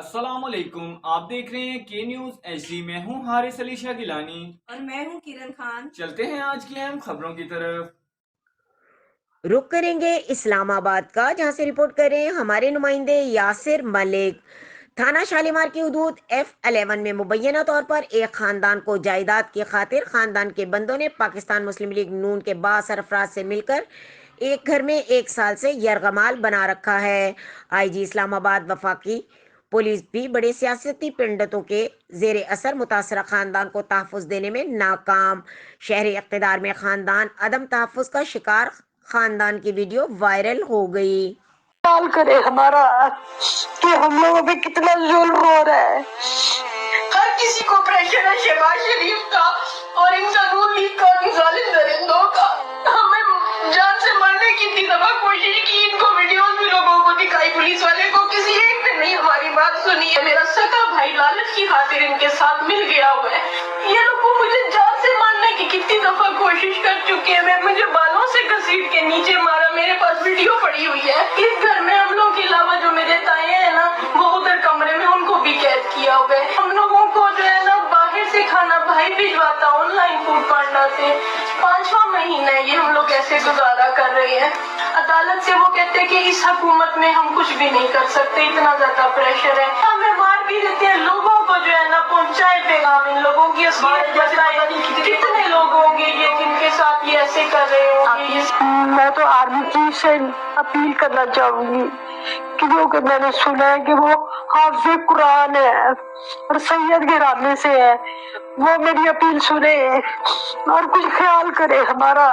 अस्सलाम वालेकुम। आप देख रहे हैं के न्यूज़ HD। मैं हूं हारिस अली शाह गिलानी और मैं हूं किरण खान। चलते हैं आज की अहम खबरों की तरफ। रुक करेंगे इस्लामाबाद का, जहां से रिपोर्ट कर रहे हैं हमारे नुमाइंदे यासिर मलिक। थाना शालीमार की हदूद F11 में मुबैना तौर पर एक खानदान को जायदाद की खातिर खानदान के बंदों ने पाकिस्तान मुस्लिम लीग नून के बासर अफराद से मिलकर एक घर में एक साल से यरगमाल बना रखा है। IG इस्लामाबाद वफाकी पुलिस भी बड़े सियासती पिंडतों के जेर असर मुतासरा खानदान को तहफ़्फ़ुज़ देने में नाकाम। शहरी इक़्तिदार में खानदान अदम तहफ़्फ़ुज़ का शिकार, खानदान की वीडियो वायरल हो गई। हाल करे हमारा कि हम लोगों पे कितना जुल्म हो रहा है। हर किसी को प्रेशर है शहबाज शरीफ का और इनका नून लीग का, जालिम दरिंदों का। हमें जान से मारने की इतनी दफा कोशिश की, इनको वीडियोस भी लोगों को दिखाई, पुलिस वाले को, किसी एक ने नहीं हमारी बात सुनी है। मेरा सगा भाई लालच की खातिर इनके साथ मिल गया हुआ है। ये लोग मुझे जान से मारने की कितनी दफा कोशिश कर चुके हैं। मुझे बालों से घसीट के नीचे मारा। मेरे पास वीडियो पड़ी हुई है। इस घर में हम लोगों के अलावा जो मेरे ताए हैं ना, वो उधर कमरे में, उनको भी कैद किया हुआ है। हम लोगों को जो है ना बाहर से खाना भाई भिजवाता ऑनलाइन फूड पांडा से। 5वां महीना है ये हम लोग ऐसे गुजारा कर रहे हैं। अदालत से वो कहते हैं कि इस हुकूमत में हम कुछ भी नहीं कर सकते, इतना ज्यादा प्रेशर है। हमें मार भी देते हैं। लोगों को जो है ना पहुंचाए पैगाम, इन लोगों की असलियत बताए। कितने लोग होंगे ये जिनके साथ ये ऐसे कर रहे होंगे। मैं तो आर्मी चीफ से अपील करना चाहूंगी क्योंकि मैंने सुना है कि वो हाफिज कुरान है और सैयद घराने से है। वो मेरी अपील सुने और कुछ ख्याल करे हमारा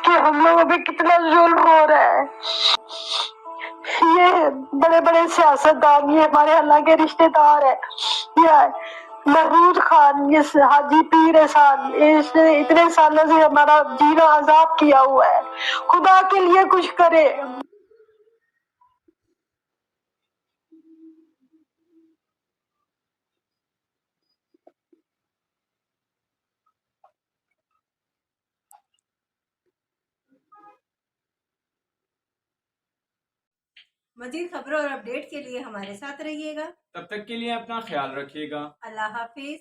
कि हम लोगों पे कितना जुल्म हो रहा है। ये बड़े बड़े सियासतदान, ये हमारे अल्लाह के रिश्तेदार है। ये महमूद खान, ये हाजी पीर एहसान, इसने इतने सालों से हमारा जीना आजाद किया हुआ है। खुदा के लिए कुछ करे। मजीद खबरों और अपडेट के लिए हमारे साथ रहिएगा। तब तक के लिए अपना ख्याल रखिएगा। अल्लाह हाफिज।